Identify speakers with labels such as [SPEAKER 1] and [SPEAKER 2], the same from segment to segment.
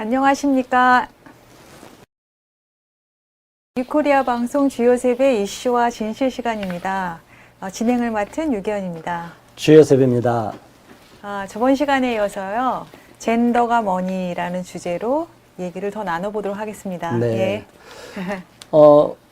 [SPEAKER 1] 안녕하십니까. 뉴코리아 방송 주요 세배 이슈와 진실 시간입니다. 진행을 맡은 유기현입니다.
[SPEAKER 2] 주요 세배입니다.
[SPEAKER 1] 저번 시간에 이어서요. 젠더가 뭐니라는 주제로 얘기를 더 나눠보도록 하겠습니다.
[SPEAKER 2] 네.
[SPEAKER 1] 예.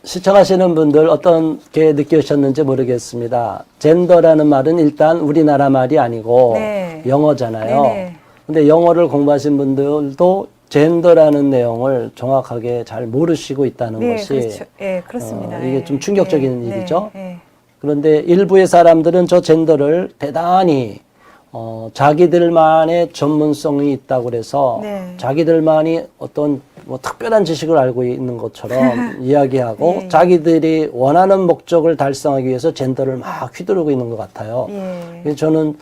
[SPEAKER 2] 시청하시는 분들 어떻게 느끼셨는지 모르겠습니다. 젠더라는 말은 일단 우리나라 말이 아니고
[SPEAKER 1] 네.
[SPEAKER 2] 영어잖아요.
[SPEAKER 1] 네네.
[SPEAKER 2] 근데 영어를 공부하신 분들도 젠더라는 내용을 정확하게 잘 모르시고 있다는
[SPEAKER 1] 네,
[SPEAKER 2] 것이
[SPEAKER 1] 그렇죠. 예, 그렇습니다.
[SPEAKER 2] 이게 좀 충격적인
[SPEAKER 1] 네,
[SPEAKER 2] 일이죠.
[SPEAKER 1] 네,
[SPEAKER 2] 그런데 일부의 사람들은 저 젠더를 대단히 자기들만의 전문성이 있다고 그래서
[SPEAKER 1] 네.
[SPEAKER 2] 자기들만이 어떤 뭐 특별한 지식을 알고 있는 것처럼 이야기하고
[SPEAKER 1] 예.
[SPEAKER 2] 자기들이 원하는 목적을 달성하기 위해서 젠더를 막 휘두르고 있는 것 같아요.
[SPEAKER 1] 예.
[SPEAKER 2] 그래서 저는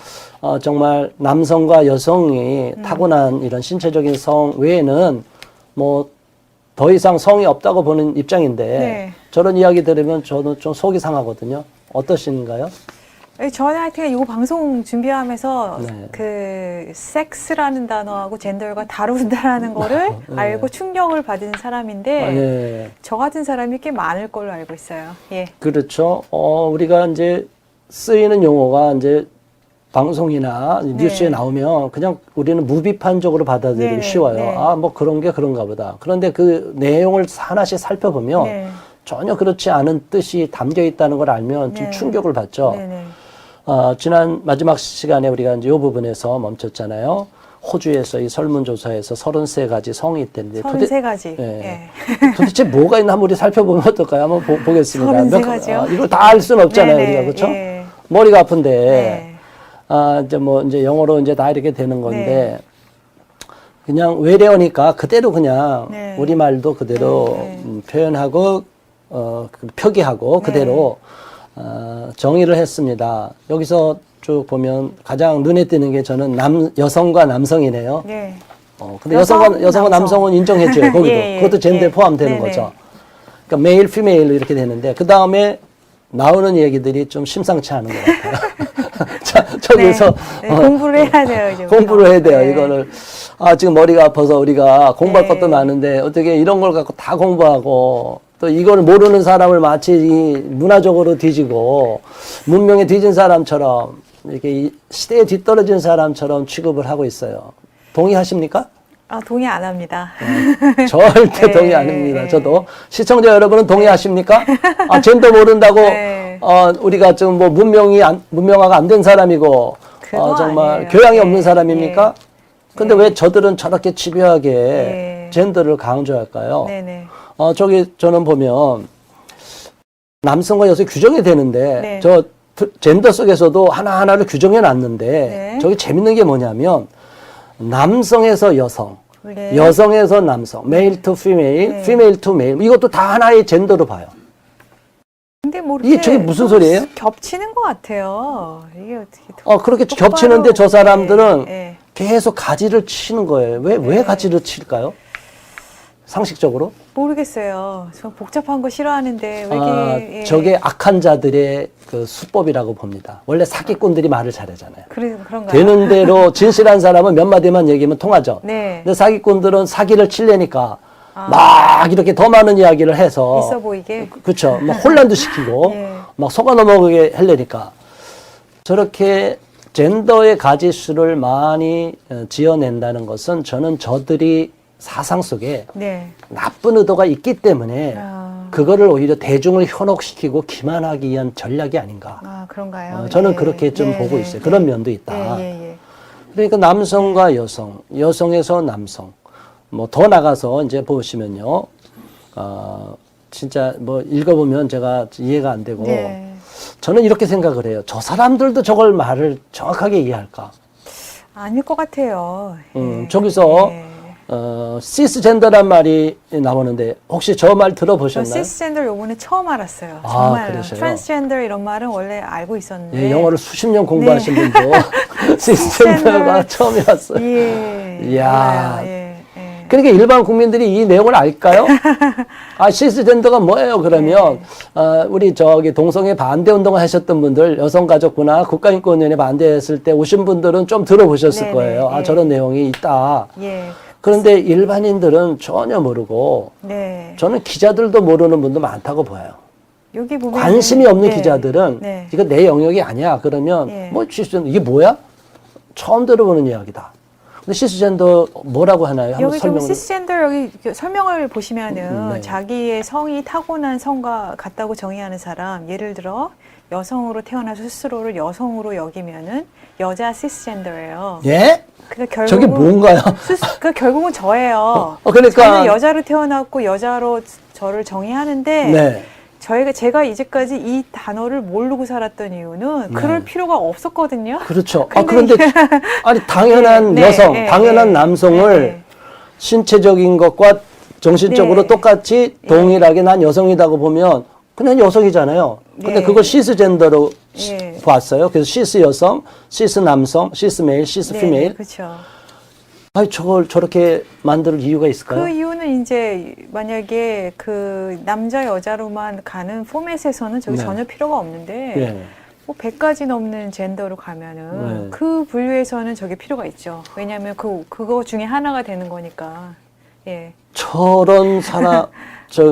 [SPEAKER 2] 정말 남성과 여성이 타고난 이런 신체적인 성 외에는 뭐 더 이상 성이 없다고 보는 입장인데
[SPEAKER 1] 네.
[SPEAKER 2] 저런 이야기 들으면 저는 좀 속이 상하거든요. 어떠신가요?
[SPEAKER 1] 저는 하여튼 이 방송 준비하면서
[SPEAKER 2] 네.
[SPEAKER 1] 그 섹스라는 단어하고 젠더가 다룬다라는 거를
[SPEAKER 2] 네.
[SPEAKER 1] 알고 충격을 받은 사람인데
[SPEAKER 2] 예.
[SPEAKER 1] 저 같은 사람이 꽤 많을 걸로 알고 있어요. 예.
[SPEAKER 2] 그렇죠. 우리가 이제 쓰이는 용어가 이제 방송이나 뉴스에 나오면 그냥 우리는 무비판적으로 받아들이기
[SPEAKER 1] 네,
[SPEAKER 2] 쉬워요.
[SPEAKER 1] 네.
[SPEAKER 2] 뭐 그런 게 그런가 보다. 그런데 그 내용을 하나씩 살펴보면
[SPEAKER 1] 네.
[SPEAKER 2] 전혀 그렇지 않은 뜻이 담겨 있다는 걸 알면 좀
[SPEAKER 1] 네.
[SPEAKER 2] 충격을 받죠.
[SPEAKER 1] 네네.
[SPEAKER 2] 지난 마지막 시간에 우리가 이제 이 부분에서 멈췄잖아요. 호주에서 이 설문조사에서 33가지 성이 있다는데
[SPEAKER 1] 33가지.
[SPEAKER 2] 예. 도대체 뭐가 있나 한번 우리 살펴보면 어떨까요? 한번 보겠습니다.
[SPEAKER 1] 33가지요?
[SPEAKER 2] 이걸 다 알 수는 없잖아요,
[SPEAKER 1] 네네.
[SPEAKER 2] 우리가. 그렇죠?
[SPEAKER 1] 예.
[SPEAKER 2] 머리가 아픈데
[SPEAKER 1] 네.
[SPEAKER 2] 이제 영어로 이제 다 이렇게 되는 건데 그냥 외래어니까 그대로 그냥
[SPEAKER 1] 네.
[SPEAKER 2] 우리말도 그대로
[SPEAKER 1] 네.
[SPEAKER 2] 표현하고 표기하고 그대로 정의를 했습니다. 여기서 쭉 보면 가장 눈에 띄는 게 저는 여성과 남성이네요.
[SPEAKER 1] 네.
[SPEAKER 2] 근데 여성과
[SPEAKER 1] 남성.
[SPEAKER 2] 남성은 인정했죠. 거기도.
[SPEAKER 1] 예, 예,
[SPEAKER 2] 그것도 젠더에
[SPEAKER 1] 예.
[SPEAKER 2] 포함되는
[SPEAKER 1] 네네.
[SPEAKER 2] 거죠. 그러니까 메일, 피메일로 이렇게 되는데 그 다음에 나오는 얘기들이 좀 심상치 않은 것 같아요. 자, 저기서
[SPEAKER 1] 네. 공부를 해야 돼요. 이제
[SPEAKER 2] 공부를 해야 돼요.
[SPEAKER 1] 네.
[SPEAKER 2] 이거를 지금 머리가 아파서 우리가 공부할
[SPEAKER 1] 네.
[SPEAKER 2] 것도 많은데 어떻게 이런 걸 갖고 다 공부하고 또 이걸 모르는 사람을 마치 이 문화적으로 뒤지고 문명에 뒤진 사람처럼 이렇게 이 시대에 뒤떨어진 사람처럼 취급을 하고 있어요. 동의하십니까?
[SPEAKER 1] 동의 안 합니다.
[SPEAKER 2] 절대
[SPEAKER 1] 네,
[SPEAKER 2] 동의 안 합니다.
[SPEAKER 1] 네.
[SPEAKER 2] 저도. 시청자 여러분은 동의하십니까? 젠더 모른다고,
[SPEAKER 1] 네.
[SPEAKER 2] 우리가 좀 뭐 문명화가 안 된 사람이고,
[SPEAKER 1] 그거
[SPEAKER 2] 정말
[SPEAKER 1] 아니에요.
[SPEAKER 2] 교양이
[SPEAKER 1] 네,
[SPEAKER 2] 없는 사람입니까?
[SPEAKER 1] 네.
[SPEAKER 2] 근데 왜 저들은 저렇게 집요하게
[SPEAKER 1] 네.
[SPEAKER 2] 젠더를 강조할까요?
[SPEAKER 1] 네네.
[SPEAKER 2] 저는 보면 남성과 여성이 규정이 되는데,
[SPEAKER 1] 네.
[SPEAKER 2] 저 젠더 속에서도 하나하나를 규정해 놨는데,
[SPEAKER 1] 네.
[SPEAKER 2] 저기 재밌는 게 뭐냐면, 남성에서 여성,
[SPEAKER 1] 네.
[SPEAKER 2] 여성에서 남성, male to female,
[SPEAKER 1] 네.
[SPEAKER 2] female to male, 이것도 다 하나의 젠더로 봐요.
[SPEAKER 1] 근데 뭐
[SPEAKER 2] 이게
[SPEAKER 1] 이렇게
[SPEAKER 2] 저게 무슨
[SPEAKER 1] 좀
[SPEAKER 2] 소리예요?
[SPEAKER 1] 겹치는 것 같아요. 이게 어떻게
[SPEAKER 2] 그렇게
[SPEAKER 1] 똑바로,
[SPEAKER 2] 겹치는데 저 사람들은
[SPEAKER 1] 네.
[SPEAKER 2] 계속 가지를 치는 거예요. 왜 가지를 칠까요? 상식적으로?
[SPEAKER 1] 모르겠어요. 저 복잡한 거 싫어하는데 왜 이게
[SPEAKER 2] 저게 악한 자들의 그 수법이라고 봅니다. 원래 사기꾼들이 말을 잘하잖아요.
[SPEAKER 1] 그런가요?
[SPEAKER 2] 되는 대로 진실한 사람은 몇 마디만 얘기하면 통하죠.
[SPEAKER 1] 네.
[SPEAKER 2] 근데 사기꾼들은 사기를 치려니까 막 이렇게 더 많은 이야기를 해서
[SPEAKER 1] 있어 보이게.
[SPEAKER 2] 그렇죠. 막 혼란도 시키고
[SPEAKER 1] 예.
[SPEAKER 2] 막 속아 넘어가게 하려니까 저렇게 젠더의 가지수를 많이 지어낸다는 것은 저는 저들이 사상 속에
[SPEAKER 1] 네.
[SPEAKER 2] 나쁜 의도가 있기 때문에 그거를 오히려 대중을 현혹시키고 기만하기 위한 전략이 아닌가.
[SPEAKER 1] 그런가요?
[SPEAKER 2] 저는
[SPEAKER 1] 예.
[SPEAKER 2] 그렇게 좀
[SPEAKER 1] 예,
[SPEAKER 2] 보고
[SPEAKER 1] 예,
[SPEAKER 2] 있어요.
[SPEAKER 1] 예.
[SPEAKER 2] 그런 면도 있다.
[SPEAKER 1] 예.
[SPEAKER 2] 그러니까 남성과 여성, 여성에서 남성, 뭐 더 나가서 이제 보시면요, 진짜 뭐 읽어보면 제가 이해가 안 되고,
[SPEAKER 1] 네.
[SPEAKER 2] 저는 이렇게 생각을 해요. 저 사람들도 저걸 말을 정확하게 이해할까?
[SPEAKER 1] 아닐 것 같아요.
[SPEAKER 2] 저기서
[SPEAKER 1] 예.
[SPEAKER 2] 시스젠더란 말이 나오는데 혹시 저 말 들어보셨나요?
[SPEAKER 1] 시스젠더 요번에 처음 알았어요.
[SPEAKER 2] 아,
[SPEAKER 1] 정말요.
[SPEAKER 2] 그러세요?
[SPEAKER 1] 트랜스젠더 이런 말은 원래 알고 있었는데.
[SPEAKER 2] 예, 영어를 수십 년 공부하신 분도 시스젠더가 처음이었어요.
[SPEAKER 1] 예.
[SPEAKER 2] 이야.
[SPEAKER 1] 몰라요. 예.
[SPEAKER 2] 그러니까 일반 국민들이 이 내용을 알까요? 시스젠더가 뭐예요? 그러면 우리 저기 동성애 반대 운동을 하셨던 분들, 여성가족부나 국가인권위원회 반대했을 때 오신 분들은 좀 들어보셨을
[SPEAKER 1] 네네,
[SPEAKER 2] 거예요.
[SPEAKER 1] 예.
[SPEAKER 2] 저런 내용이 있다.
[SPEAKER 1] 예.
[SPEAKER 2] 그런데 일반인들은 전혀 모르고
[SPEAKER 1] 네.
[SPEAKER 2] 저는 기자들도 모르는 분도 많다고 봐요.
[SPEAKER 1] 여기 보면
[SPEAKER 2] 관심이 없는 기자들은
[SPEAKER 1] 네.
[SPEAKER 2] 이거 내 영역이 아니야. 그러면
[SPEAKER 1] 예.
[SPEAKER 2] 뭐 시스젠더 이게 뭐야? 처음 들어보는 이야기다. 근데 시스젠더 뭐라고 하나요? 한번
[SPEAKER 1] 여기 좀
[SPEAKER 2] 설명을.
[SPEAKER 1] 시스젠더 여기 설명을 보시면은
[SPEAKER 2] 네.
[SPEAKER 1] 자기의 성이 타고난 성과 같다고 정의하는 사람, 예를 들어 여성으로 태어나서 스스로를 여성으로 여기면은 여자 시스젠더예요.
[SPEAKER 2] 예?
[SPEAKER 1] 그러니까
[SPEAKER 2] 저게 뭔가요?
[SPEAKER 1] 그 결국은 저예요.
[SPEAKER 2] 그러니까
[SPEAKER 1] 저는 여자로 태어났고 여자로 저를 정의하는데
[SPEAKER 2] 네.
[SPEAKER 1] 제가 이제까지 이 단어를 모르고 살았던 이유는
[SPEAKER 2] 네.
[SPEAKER 1] 그럴 필요가 없었거든요.
[SPEAKER 2] 그렇죠.
[SPEAKER 1] 근데
[SPEAKER 2] 그런데 아니 당연한
[SPEAKER 1] 네,
[SPEAKER 2] 여성,
[SPEAKER 1] 네,
[SPEAKER 2] 당연한
[SPEAKER 1] 네,
[SPEAKER 2] 남성을
[SPEAKER 1] 네.
[SPEAKER 2] 신체적인 것과 정신적으로
[SPEAKER 1] 네.
[SPEAKER 2] 똑같이 동일하게 난 여성이라고 보면 그냥 여성이잖아요. 근데
[SPEAKER 1] 네.
[SPEAKER 2] 그걸 시스젠더로
[SPEAKER 1] 네.
[SPEAKER 2] 봤어요. 그래서 시스 여성, 시스 남성, 시스 메일, 시스 피메일.
[SPEAKER 1] 그렇죠.
[SPEAKER 2] 아니 저걸 저렇게 만들 이유가 있을까요?
[SPEAKER 1] 그 이유는 이제 만약에 그 남자 여자로만 가는 포맷에서는 저게
[SPEAKER 2] 네.
[SPEAKER 1] 전혀 필요가 없는데
[SPEAKER 2] 예.
[SPEAKER 1] 뭐 100가지 넘는 젠더로 가면은
[SPEAKER 2] 네.
[SPEAKER 1] 그 분류에서는 저게 필요가 있죠. 왜냐하면 그거 중에 하나가 되는 거니까. 예.
[SPEAKER 2] 저런 사람,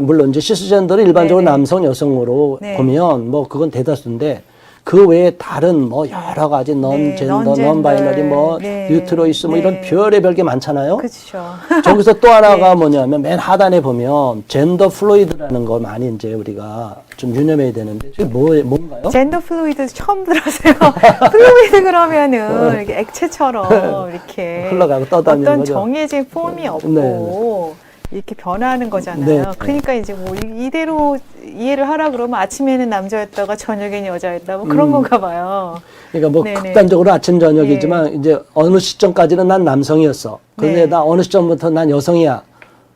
[SPEAKER 2] 물론 이제 시스젠더를 일반적으로
[SPEAKER 1] 네네.
[SPEAKER 2] 남성, 여성으로
[SPEAKER 1] 네.
[SPEAKER 2] 보면 뭐 그건 대다수인데 그 외에 다른 뭐 여러 가지 넌젠더,
[SPEAKER 1] 넌젠더,
[SPEAKER 2] 넌바이너리 뭐
[SPEAKER 1] 네.
[SPEAKER 2] 뉴트로이스 뭐 이런
[SPEAKER 1] 네.
[SPEAKER 2] 별의별 게 많잖아요.
[SPEAKER 1] 그렇죠.
[SPEAKER 2] 저기서 또 하나가
[SPEAKER 1] 네.
[SPEAKER 2] 뭐냐면 맨 하단에 보면 젠더 플루이드라는 거 많이 이제 우리가 좀 유념해야 되는데 저게 뭔가요?
[SPEAKER 1] 젠더 플루이드 처음 들었어요. 플루이드 그러면은 이렇게 액체처럼 이렇게
[SPEAKER 2] 흘러가고 떠다니는
[SPEAKER 1] 어떤
[SPEAKER 2] 거죠.
[SPEAKER 1] 정해진 폼이 없고
[SPEAKER 2] 네.
[SPEAKER 1] 이렇게 변화하는 거잖아요.
[SPEAKER 2] 네.
[SPEAKER 1] 그러니까 이제 뭐 이대로 이해를 하라 그러면 아침에는 남자였다가 저녁에는 여자였다 뭐 그런 건가 봐요.
[SPEAKER 2] 그러니까 뭐
[SPEAKER 1] 네네.
[SPEAKER 2] 극단적으로 아침 저녁이지만 이제 어느 시점까지는 난 남성이었어. 근데
[SPEAKER 1] 네.
[SPEAKER 2] 나 어느 시점부터 난 여성이야.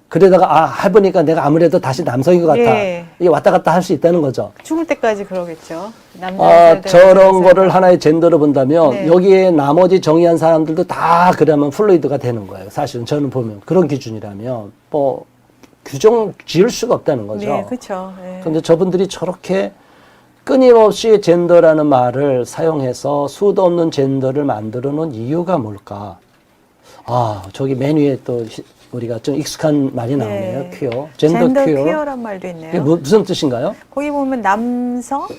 [SPEAKER 2] 그러다가 해보니까 내가 아무래도 다시 남성인 것 같아.
[SPEAKER 1] 예.
[SPEAKER 2] 이게 왔다 갔다 할 수 있다는 거죠.
[SPEAKER 1] 죽을 때까지 그러겠죠. 남자
[SPEAKER 2] 저런 거를 하나의 젠더로 본다면
[SPEAKER 1] 네.
[SPEAKER 2] 여기에 나머지 정의한 사람들도 다 그러면 플루이드가 되는 거예요. 사실은 저는 보면 그런 기준이라면 뭐 규정 지을 수가 없다는 거죠.
[SPEAKER 1] 네, 그렇죠. 네.
[SPEAKER 2] 근데 저분들이 저렇게 끊임없이 젠더라는 말을 사용해서 수도 없는 젠더를 만들어 놓은 이유가 뭘까? 저기 맨 위에 또 우리가 좀 익숙한 말이 나오네요.
[SPEAKER 1] 네.
[SPEAKER 2] 퀴어. 젠더 퀴어.
[SPEAKER 1] 퀴어란 말도 있네요.
[SPEAKER 2] 이게 무슨 뜻인가요?
[SPEAKER 1] 거기 보면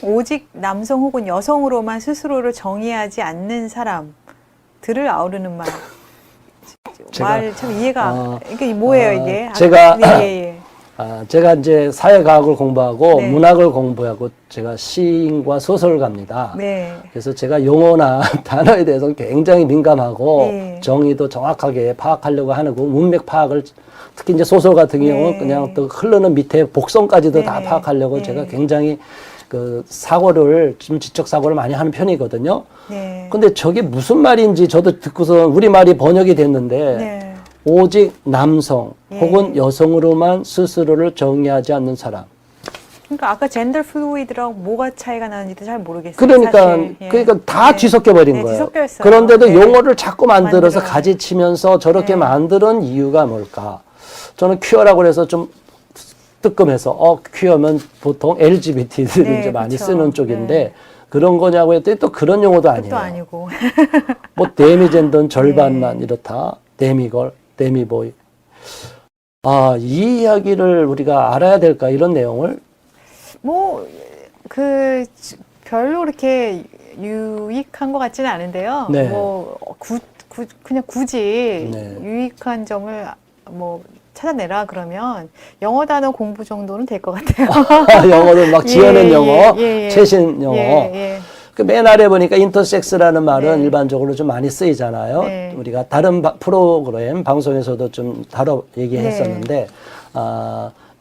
[SPEAKER 1] 오직 남성 혹은 여성으로만 스스로를 정의하지 않는 사람들을 아우르는 말. 말 참 이해가, 이게 뭐예요, 이게? 예.
[SPEAKER 2] 제가 이제 사회과학을 공부하고
[SPEAKER 1] 네.
[SPEAKER 2] 문학을 공부하고 제가 시인과 소설가입니다.
[SPEAKER 1] 네.
[SPEAKER 2] 그래서 제가 용어나 단어에 대해서 굉장히 민감하고
[SPEAKER 1] 네.
[SPEAKER 2] 정의도 정확하게 파악하려고 하고 문맥 파악을 특히 이제 소설 같은
[SPEAKER 1] 네.
[SPEAKER 2] 경우 그냥 또 흐르는 밑에 복선까지도 다
[SPEAKER 1] 네.
[SPEAKER 2] 파악하려고
[SPEAKER 1] 네.
[SPEAKER 2] 제가 굉장히 그 좀 지적 사고를 많이 하는 편이거든요.
[SPEAKER 1] 네.
[SPEAKER 2] 근데 저게 무슨 말인지 저도 듣고서 우리말이 번역이 됐는데
[SPEAKER 1] 네.
[SPEAKER 2] 오직 남성
[SPEAKER 1] 예.
[SPEAKER 2] 혹은 여성으로만 스스로를 정의하지 않는 사람.
[SPEAKER 1] 그러니까 아까 젠더 플루이드랑 뭐가 차이가 나는지도 잘 모르겠어요.
[SPEAKER 2] 그러니까
[SPEAKER 1] 사실. 예.
[SPEAKER 2] 그러니까 다
[SPEAKER 1] 네.
[SPEAKER 2] 뒤섞여 버린
[SPEAKER 1] 네,
[SPEAKER 2] 거예요.
[SPEAKER 1] 뒤섞여 있어요.
[SPEAKER 2] 그런데도
[SPEAKER 1] 네.
[SPEAKER 2] 용어를 자꾸 만들어서
[SPEAKER 1] 만들어요.
[SPEAKER 2] 가지치면서 저렇게
[SPEAKER 1] 네.
[SPEAKER 2] 만드는 이유가 뭘까? 저는 퀴어라고 해서 좀 뜨끔해서 퀴어면 보통 LGBT들이
[SPEAKER 1] 네,
[SPEAKER 2] 이제 많이
[SPEAKER 1] 그쵸.
[SPEAKER 2] 쓰는 쪽인데
[SPEAKER 1] 네.
[SPEAKER 2] 그런 거냐고 했더니 또 그런 용어도 아니에요.
[SPEAKER 1] 그것도 아니고.
[SPEAKER 2] 뭐 데미젠더는 절반만
[SPEAKER 1] 네.
[SPEAKER 2] 이렇다. 데미걸, 데미보이. 이 이야기를 우리가 알아야 될까 이런 내용을
[SPEAKER 1] 뭐, 별로 그렇게 유익한 것 같지는 않은데요.
[SPEAKER 2] 네.
[SPEAKER 1] 뭐, 그냥 굳이
[SPEAKER 2] 네.
[SPEAKER 1] 유익한 점을 뭐 찾아내라 그러면 영어 단어 공부 정도는 될 것 같아요.
[SPEAKER 2] 영어를 막 지어낸
[SPEAKER 1] 예,
[SPEAKER 2] 영어,
[SPEAKER 1] 예, 예.
[SPEAKER 2] 최신 영어.
[SPEAKER 1] 예.
[SPEAKER 2] 그 맨 아래 보니까 인터섹스라는 말은
[SPEAKER 1] 네.
[SPEAKER 2] 일반적으로 좀 많이 쓰이잖아요.
[SPEAKER 1] 네.
[SPEAKER 2] 우리가 다른 프로그램 방송에서도 좀 얘기했었는데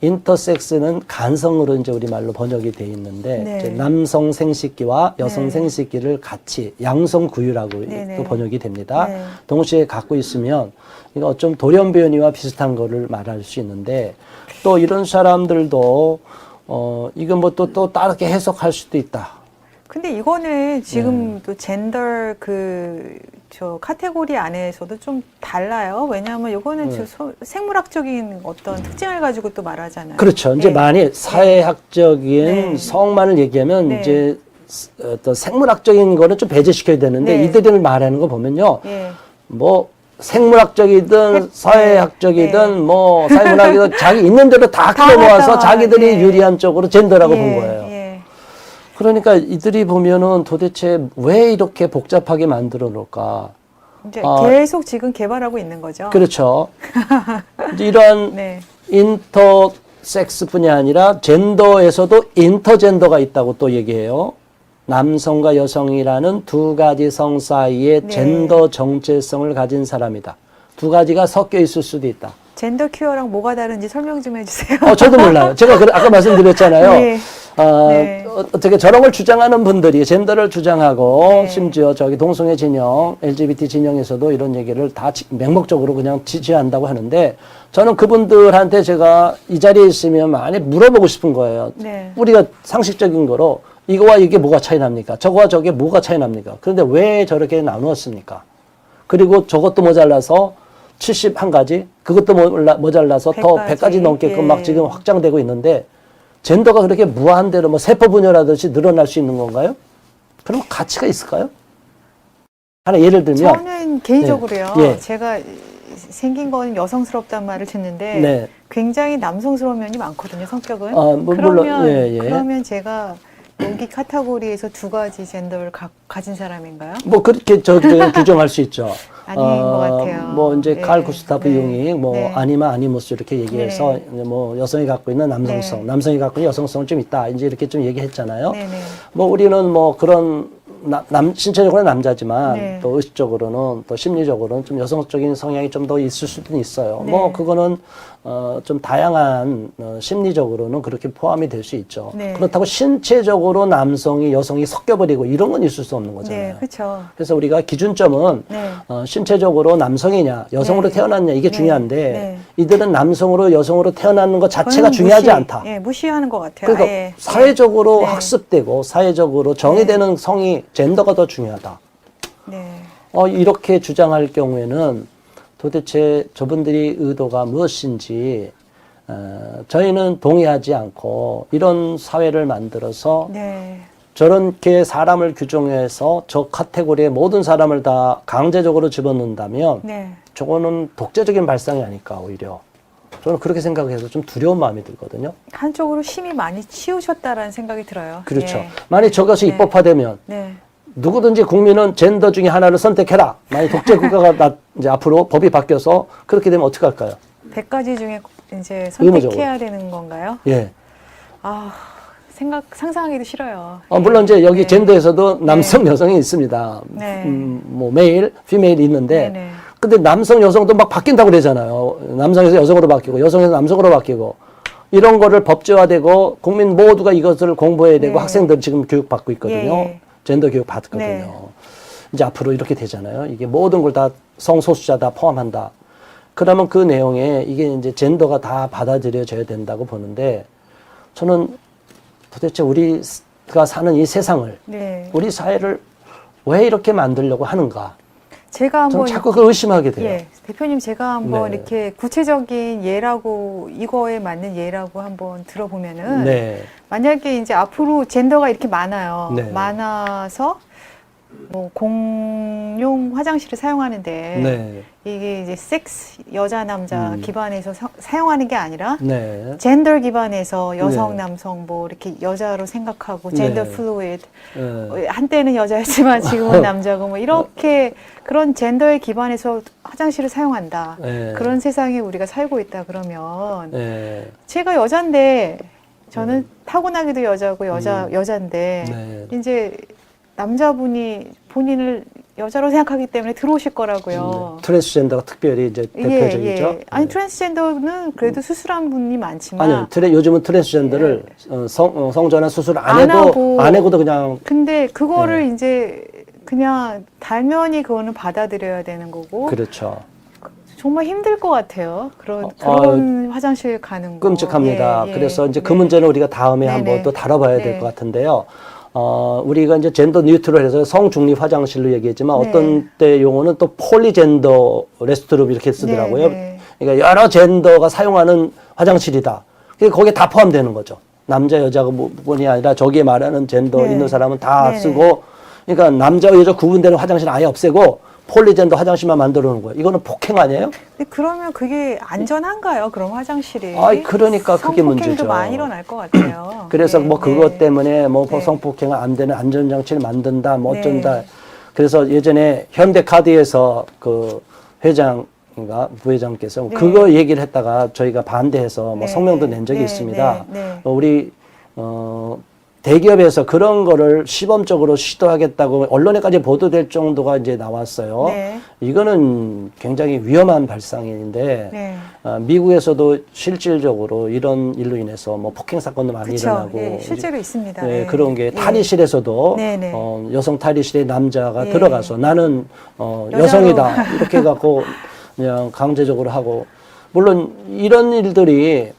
[SPEAKER 2] 인터섹스는 간성으로 이제 우리말로 번역이 돼 있는데
[SPEAKER 1] 네.
[SPEAKER 2] 이제 남성 생식기와 여성
[SPEAKER 1] 네.
[SPEAKER 2] 생식기를 같이 양성구유라고
[SPEAKER 1] 네,
[SPEAKER 2] 또
[SPEAKER 1] 네.
[SPEAKER 2] 번역이 됩니다.
[SPEAKER 1] 네.
[SPEAKER 2] 동시에 갖고 있으면 이거 어쩜 돌연변이와 비슷한 거를 말할 수 있는데 또 이런 사람들도 이건 뭐 또 다르게 해석할 수도 있다.
[SPEAKER 1] 근데 이거는 지금
[SPEAKER 2] 네.
[SPEAKER 1] 또 젠더 카테고리 안에서도 좀 달라요. 왜냐하면 이거는
[SPEAKER 2] 네.
[SPEAKER 1] 생물학적인 어떤 특징을 가지고 또 말하잖아요.
[SPEAKER 2] 그렇죠. 이제
[SPEAKER 1] 네.
[SPEAKER 2] 만일 사회학적인
[SPEAKER 1] 네.
[SPEAKER 2] 성만을 얘기하면
[SPEAKER 1] 네.
[SPEAKER 2] 이제 어떤 생물학적인 거는 좀 배제시켜야 되는데
[SPEAKER 1] 네.
[SPEAKER 2] 이들을 말하는 거 보면요.
[SPEAKER 1] 예.
[SPEAKER 2] 뭐 생물학적이든 사회학적이든
[SPEAKER 1] 네.
[SPEAKER 2] 뭐 사회문학이든 자기 있는 대로 다
[SPEAKER 1] 다
[SPEAKER 2] 끌어모아서
[SPEAKER 1] 갖다가,
[SPEAKER 2] 자기들이
[SPEAKER 1] 예.
[SPEAKER 2] 유리한 쪽으로 젠더라고
[SPEAKER 1] 예,
[SPEAKER 2] 본 거예요.
[SPEAKER 1] 예.
[SPEAKER 2] 그러니까 이들이 보면은 도대체 왜 이렇게 복잡하게 만들어 놓을까?
[SPEAKER 1] 이제
[SPEAKER 2] 아,
[SPEAKER 1] 계속 지금 개발하고 있는 거죠.
[SPEAKER 2] 그렇죠. 이제 이러한
[SPEAKER 1] 네.
[SPEAKER 2] 인터섹스뿐이 아니라 젠더에서도 인터젠더가 있다고 또 얘기해요. 남성과 여성이라는 두 가지 성 사이에
[SPEAKER 1] 네.
[SPEAKER 2] 젠더 정체성을 가진 사람이다. 두 가지가 섞여 있을 수도 있다.
[SPEAKER 1] 젠더 큐어랑 뭐가 다른지 설명 좀 해주세요.
[SPEAKER 2] 저도 몰라요. 제가 아까 말씀드렸잖아요.
[SPEAKER 1] 네. 네.
[SPEAKER 2] 어떻게 저런 걸 주장하는 분들이 젠더를 주장하고
[SPEAKER 1] 네.
[SPEAKER 2] 심지어 저기 동성애 진영, LGBT 진영에서도 이런 얘기를 다 맹목적으로 그냥 지지한다고 하는데 저는 그분들한테 제가 이 자리에 있으면 많이 물어보고 싶은 거예요.
[SPEAKER 1] 네.
[SPEAKER 2] 우리가 상식적인 거로 이거와 이게 뭐가 차이 납니까? 저거와 저게 뭐가 차이 납니까? 그런데 왜 저렇게 나누었습니까? 그리고 저것도 모자라서 71가지, 그것도 모자라서 더 100가지 넘게끔
[SPEAKER 1] 예.
[SPEAKER 2] 막 지금 확장되고 있는데 젠더가 그렇게 무한대로 뭐 세포 분열하듯이 늘어날 수 있는 건가요? 그럼 가치가 있을까요? 하나 예를 들면
[SPEAKER 1] 저는 개인적으로요.
[SPEAKER 2] 예.
[SPEAKER 1] 제가 생긴 건 여성스럽단 말을 듣는데
[SPEAKER 2] 네.
[SPEAKER 1] 굉장히 남성스러운 면이 많거든요. 성격은.
[SPEAKER 2] 물론,
[SPEAKER 1] 그러면
[SPEAKER 2] 예, 예.
[SPEAKER 1] 그러면 제가 여기 카테고리에서 두 가지 젠더를 가진 사람인가요?
[SPEAKER 2] 뭐 그렇게 규정할 수 있죠.
[SPEAKER 1] 아닌 것 같아요.
[SPEAKER 2] 뭐 이제
[SPEAKER 1] 네.
[SPEAKER 2] 칼 구스타프
[SPEAKER 1] 네.
[SPEAKER 2] 융이 뭐
[SPEAKER 1] 네.
[SPEAKER 2] 아니마 아니모스 이렇게 얘기해서
[SPEAKER 1] 네.
[SPEAKER 2] 뭐 여성이 갖고 있는 남성성,
[SPEAKER 1] 네.
[SPEAKER 2] 남성이 갖고 있는 여성성 좀 있다. 이제 이렇게 좀 얘기했잖아요.
[SPEAKER 1] 네네.
[SPEAKER 2] 뭐 우리는 뭐 그런 신체적으로는 남자지만
[SPEAKER 1] 네.
[SPEAKER 2] 또 의식적으로는 또 심리적으로는 좀 여성적인 성향이 좀 더 있을 수도 있어요.
[SPEAKER 1] 네.
[SPEAKER 2] 뭐 그거는 좀 다양한 심리적으로는 그렇게 포함이 될 수 있죠.
[SPEAKER 1] 네.
[SPEAKER 2] 그렇다고 신체적으로 남성이 여성이 섞여버리고 이런 건 있을 수 없는 거잖아요.
[SPEAKER 1] 네, 그렇죠.
[SPEAKER 2] 그래서 우리가 기준점은
[SPEAKER 1] 네.
[SPEAKER 2] 신체적으로 남성이냐 여성으로
[SPEAKER 1] 네.
[SPEAKER 2] 태어났냐 이게
[SPEAKER 1] 네.
[SPEAKER 2] 중요한데
[SPEAKER 1] 네.
[SPEAKER 2] 이들은 남성으로 여성으로 태어나는 것 자체가
[SPEAKER 1] 그거는
[SPEAKER 2] 중요하지
[SPEAKER 1] 무시,
[SPEAKER 2] 않다.
[SPEAKER 1] 예, 무시하는 것 같아요.
[SPEAKER 2] 그러니까
[SPEAKER 1] 아예.
[SPEAKER 2] 사회적으로
[SPEAKER 1] 네.
[SPEAKER 2] 학습되고 사회적으로 정의되는 성이 젠더가 더 중요하다.
[SPEAKER 1] 네.
[SPEAKER 2] 이렇게 주장할 경우에는 도대체 저분들이 의도가 무엇인지 저희는 동의하지 않고 이런 사회를 만들어서
[SPEAKER 1] 네.
[SPEAKER 2] 저렇게 사람을 규정해서 저 카테고리에 모든 사람을 다 강제적으로 집어넣는다면
[SPEAKER 1] 네.
[SPEAKER 2] 저거는 독재적인 발상이 아닐까 오히려. 저는 그렇게 생각해서 좀 두려운 마음이 들거든요.
[SPEAKER 1] 한쪽으로 힘이 많이 치우셨다라는 생각이 들어요.
[SPEAKER 2] 그렇죠.
[SPEAKER 1] 예.
[SPEAKER 2] 만약 저것이
[SPEAKER 1] 네.
[SPEAKER 2] 입법화되면
[SPEAKER 1] 네.
[SPEAKER 2] 누구든지 국민은 젠더 중에 하나를 선택해라. 만약 독재 국가가 이제 앞으로 법이 바뀌어서 그렇게 되면 어떻게 할까요?
[SPEAKER 1] 100가지 중에 이제
[SPEAKER 2] 의무적으로.
[SPEAKER 1] 선택해야 되는 건가요?
[SPEAKER 2] 예.
[SPEAKER 1] 아, 상상하기도 싫어요.
[SPEAKER 2] 물론 이제 여기
[SPEAKER 1] 네.
[SPEAKER 2] 젠더에서도 남성, 여성이 있습니다.
[SPEAKER 1] 네.
[SPEAKER 2] 뭐 메일, 피메일이 있는데
[SPEAKER 1] 네네.
[SPEAKER 2] 근데 남성, 여성도 막 바뀐다고 그러잖아요. 남성에서 여성으로 바뀌고 여성에서 남성으로 바뀌고 이런 거를 법제화되고 국민 모두가 이것을 공부해야 되고
[SPEAKER 1] 네.
[SPEAKER 2] 학생들 지금 교육받고 있거든요.
[SPEAKER 1] 예.
[SPEAKER 2] 젠더 교육 받거든요.
[SPEAKER 1] 네.
[SPEAKER 2] 이제 앞으로 이렇게 되잖아요. 이게 모든 걸 다 성소수자 다 포함한다. 그러면 그 내용에 이게 이제 젠더가 다 받아들여져야 된다고 보는데 저는 도대체 우리가 사는 이 세상을
[SPEAKER 1] 네.
[SPEAKER 2] 우리 사회를 왜 이렇게 만들려고 하는가?
[SPEAKER 1] 제가
[SPEAKER 2] 저는
[SPEAKER 1] 한번
[SPEAKER 2] 자꾸 그걸 의심하게 돼요.
[SPEAKER 1] 예, 대표님 제가 한번
[SPEAKER 2] 네.
[SPEAKER 1] 이렇게 구체적인 예라고 이거에 맞는 예라고 한번 들어보면은
[SPEAKER 2] 네.
[SPEAKER 1] 만약에 이제 앞으로 젠더가 이렇게 많아요.
[SPEAKER 2] 네.
[SPEAKER 1] 많아서 뭐 공용 화장실을 사용하는데
[SPEAKER 2] 네.
[SPEAKER 1] 이게 이제 섹스 여자 남자 기반에서 사용하는 게 아니라
[SPEAKER 2] 네.
[SPEAKER 1] 젠더 기반에서 여성
[SPEAKER 2] 네.
[SPEAKER 1] 남성 뭐 이렇게 여자로 생각하고 젠더
[SPEAKER 2] 네.
[SPEAKER 1] 플루이드
[SPEAKER 2] 네.
[SPEAKER 1] 한때는 여자였지만 지금은 남자고 뭐 이렇게 그런 젠더에 기반해서 화장실을 사용한다.
[SPEAKER 2] 네.
[SPEAKER 1] 그런 세상에 우리가 살고 있다 그러면
[SPEAKER 2] 네.
[SPEAKER 1] 제가 여잔데 저는 타고나기도 여자고 여잔데
[SPEAKER 2] 네.
[SPEAKER 1] 이제 남자분이 본인을 여자로 생각하기 때문에 들어오실 거라고요.
[SPEAKER 2] 트랜스젠더가 특별히 이제 대표적이죠.
[SPEAKER 1] 예. 아니
[SPEAKER 2] 네.
[SPEAKER 1] 트랜스젠더는 그래도 수술한 분이 많지만
[SPEAKER 2] 아니요. 요즘은 트랜스젠더를 성전환 수술
[SPEAKER 1] 안 하고
[SPEAKER 2] 안 해고도 그냥
[SPEAKER 1] 근데 그거를 이제 그냥 당연히 그거는 받아들여야 되는 거고
[SPEAKER 2] 그렇죠.
[SPEAKER 1] 정말 힘들 것 같아요. 그런 화장실 가는 거.
[SPEAKER 2] 끔찍합니다.
[SPEAKER 1] 예,
[SPEAKER 2] 그래서 이제
[SPEAKER 1] 네.
[SPEAKER 2] 그 문제는 우리가 다음에
[SPEAKER 1] 네네.
[SPEAKER 2] 한번 또 다뤄봐야
[SPEAKER 1] 네.
[SPEAKER 2] 될 것 같은데요. 우리가 이제 젠더 뉴트럴해서 성중립 화장실로 얘기했지만
[SPEAKER 1] 네.
[SPEAKER 2] 어떤 때 용어는 또 폴리젠더 레스트룸 이렇게 쓰더라고요.
[SPEAKER 1] 네.
[SPEAKER 2] 그러니까 여러 젠더가 사용하는 화장실이다. 그게 거기에 다 포함되는 거죠. 남자 여자가 뿐이 아니라 저기에 말하는 젠더
[SPEAKER 1] 네.
[SPEAKER 2] 있는 사람은 다
[SPEAKER 1] 네네.
[SPEAKER 2] 쓰고 그러니까 남자와 여자 구분되는 화장실 아예 없애고 폴리젠더 화장실만 만들어 놓은 거예요. 이거는 폭행 아니에요?
[SPEAKER 1] 근데 그러면 그게 안전한가요? 그럼 화장실이?
[SPEAKER 2] 그러니까 그게 문제죠.
[SPEAKER 1] 성폭행도 많이 일어날 것 같아요.
[SPEAKER 2] 그래서
[SPEAKER 1] 네,
[SPEAKER 2] 뭐
[SPEAKER 1] 네.
[SPEAKER 2] 그것 때문에 뭐
[SPEAKER 1] 네.
[SPEAKER 2] 성폭행 안 되는 안전장치를 만든다, 뭐 어쩐다.
[SPEAKER 1] 네.
[SPEAKER 2] 그래서 예전에 현대카드에서 그 회장인가 부회장께서
[SPEAKER 1] 네.
[SPEAKER 2] 그거 얘기를 했다가 저희가 반대해서 뭐
[SPEAKER 1] 네,
[SPEAKER 2] 성명도
[SPEAKER 1] 네,
[SPEAKER 2] 낸 적이
[SPEAKER 1] 네,
[SPEAKER 2] 있습니다.
[SPEAKER 1] 네, 네.
[SPEAKER 2] 우리 대기업에서 그런 거를 시범적으로 시도하겠다고 언론에까지 보도될 정도가 이제 나왔어요.
[SPEAKER 1] 네.
[SPEAKER 2] 이거는 굉장히 위험한 발상인데
[SPEAKER 1] 네.
[SPEAKER 2] 미국에서도 실질적으로 이런 일로 인해서 뭐 폭행 사건도 많이
[SPEAKER 1] 그쵸.
[SPEAKER 2] 일어나고
[SPEAKER 1] 예, 실제로 있습니다.
[SPEAKER 2] 네,
[SPEAKER 1] 예.
[SPEAKER 2] 그런 게
[SPEAKER 1] 예.
[SPEAKER 2] 탈의실에서도
[SPEAKER 1] 네, 네.
[SPEAKER 2] 여성 탈의실에 남자가
[SPEAKER 1] 예.
[SPEAKER 2] 들어가서 나는
[SPEAKER 1] 여자로.
[SPEAKER 2] 여성이다 이렇게 해갖고 그냥 강제적으로 하고 물론 이런 일들이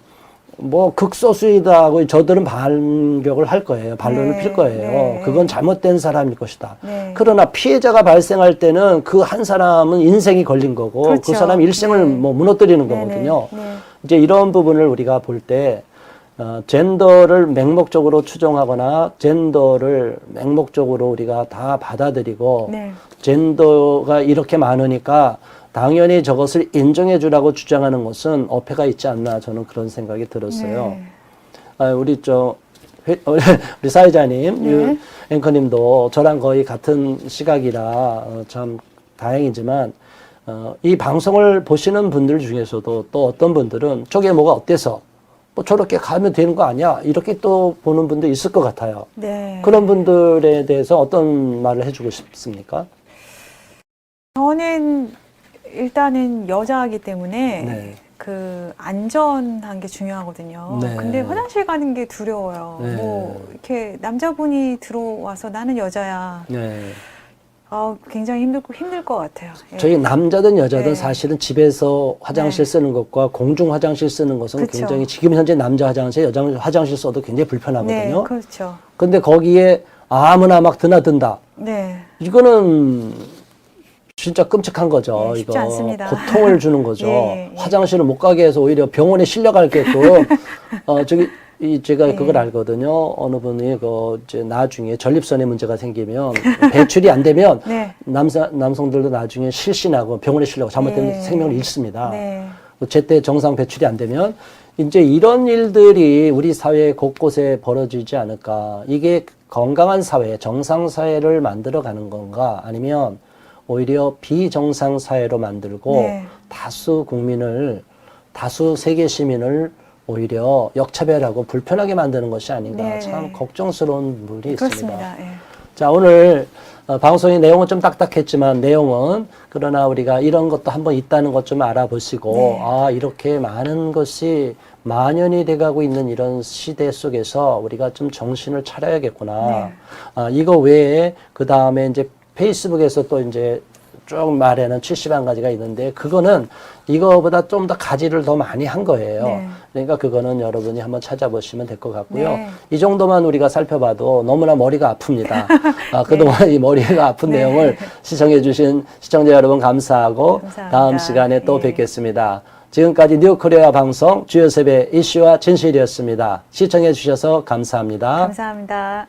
[SPEAKER 2] 뭐 극소수이다 하고 저들은 반격을 할 거예요. 반론을
[SPEAKER 1] 네,
[SPEAKER 2] 필 거예요.
[SPEAKER 1] 네.
[SPEAKER 2] 그건 잘못된 사람일 것이다.
[SPEAKER 1] 네.
[SPEAKER 2] 그러나 피해자가 발생할 때는 그 한 사람은 인생이 걸린 거고
[SPEAKER 1] 그렇죠.
[SPEAKER 2] 그 사람 일생을
[SPEAKER 1] 네.
[SPEAKER 2] 뭐 무너뜨리는
[SPEAKER 1] 네,
[SPEAKER 2] 거거든요.
[SPEAKER 1] 네, 네.
[SPEAKER 2] 이제 이런 부분을 우리가 볼 때 젠더를 맹목적으로 추종하거나 젠더를 맹목적으로 우리가 다 받아들이고
[SPEAKER 1] 네.
[SPEAKER 2] 젠더가 이렇게 많으니까 당연히 저것을 인정해 주라고 주장하는 것은 어폐가 있지 않나 저는 그런 생각이 들었어요.
[SPEAKER 1] 네.
[SPEAKER 2] 우리 우리 사회자님,
[SPEAKER 1] 네.
[SPEAKER 2] 앵커님도 저랑 거의 같은 시각이라 참 다행이지만 이 방송을 보시는 분들 중에서도 또 어떤 분들은 저게 뭐가 어때서 뭐 저렇게 가면 되는 거 아니야? 이렇게 또 보는 분도 있을 것 같아요.
[SPEAKER 1] 네.
[SPEAKER 2] 그런 분들에 대해서 어떤 말을 해주고 싶습니까?
[SPEAKER 1] 저는 일단은 여자이기 때문에
[SPEAKER 2] 네.
[SPEAKER 1] 그 안전한 게 중요하거든요.
[SPEAKER 2] 네.
[SPEAKER 1] 근데 화장실 가는 게 두려워요.
[SPEAKER 2] 네.
[SPEAKER 1] 뭐 이렇게 남자분이 들어와서 나는 여자야.
[SPEAKER 2] 네.
[SPEAKER 1] 굉장히 힘들 것 같아요. 예.
[SPEAKER 2] 저희 남자든 여자든
[SPEAKER 1] 네.
[SPEAKER 2] 사실은 집에서 화장실
[SPEAKER 1] 네.
[SPEAKER 2] 쓰는 것과 공중 화장실 쓰는 것은
[SPEAKER 1] 그쵸.
[SPEAKER 2] 굉장히 지금 현재 남자 화장실, 여자 화장실 써도 굉장히 불편하거든요.
[SPEAKER 1] 네, 그렇죠.
[SPEAKER 2] 근데 거기에 아무나 막 드나든다.
[SPEAKER 1] 네.
[SPEAKER 2] 이거는 진짜 끔찍한 거죠.
[SPEAKER 1] 네, 쉽지
[SPEAKER 2] 이거
[SPEAKER 1] 않습니다.
[SPEAKER 2] 고통을 주는 거죠.
[SPEAKER 1] 예, 예.
[SPEAKER 2] 화장실을 못 가게 해서 오히려 병원에 실려가게끔 제가
[SPEAKER 1] 예.
[SPEAKER 2] 그걸 알거든요. 어느 분이 이제 나중에 전립선에 문제가 생기면 배출이 안 되면
[SPEAKER 1] 네.
[SPEAKER 2] 남성들도 나중에 실신하고 병원에 실려고 잘못되면
[SPEAKER 1] 네.
[SPEAKER 2] 생명을 잃습니다.
[SPEAKER 1] 네.
[SPEAKER 2] 제때 정상 배출이 안 되면 이제 이런 일들이 우리 사회 곳곳에 벌어지지 않을까. 이게 건강한 사회, 정상 사회를 만들어가는 건가 아니면 오히려 비정상 사회로 만들고
[SPEAKER 1] 네.
[SPEAKER 2] 다수 세계 시민을 오히려 역차별하고 불편하게 만드는 것이 아닌가.
[SPEAKER 1] 네.
[SPEAKER 2] 참 걱정스러운 부분이 있습니다.
[SPEAKER 1] 그렇습니다. 예.
[SPEAKER 2] 자, 오늘 방송의 내용은 좀 딱딱했지만 내용은 그러나 우리가 이런 것도 한번 있다는 것 좀 알아보시고
[SPEAKER 1] 네.
[SPEAKER 2] 이렇게 많은 것이 만연이 돼가고 있는 이런 시대 속에서 우리가 좀 정신을 차려야겠구나. 이거 외에 그 다음에 이제 페이스북에서 또 이제 쭉 말에는 71가지가 있는데 그거는 이거보다 좀 더 가지를 더 많이 한 거예요.
[SPEAKER 1] 네.
[SPEAKER 2] 그러니까 그거는 여러분이 한번 찾아보시면 될 것 같고요.
[SPEAKER 1] 네.
[SPEAKER 2] 이 정도만 우리가 살펴봐도 너무나 머리가 아픕니다. 그동안 이 머리가 아픈
[SPEAKER 1] 네.
[SPEAKER 2] 내용을 시청해 주신 시청자 여러분 감사하고
[SPEAKER 1] 감사합니다.
[SPEAKER 2] 다음 시간에 또
[SPEAKER 1] 예.
[SPEAKER 2] 뵙겠습니다. 지금까지 뉴코리아 방송 주요셉의 이슈와 진실이었습니다. 시청해 주셔서 감사합니다.
[SPEAKER 1] 감사합니다.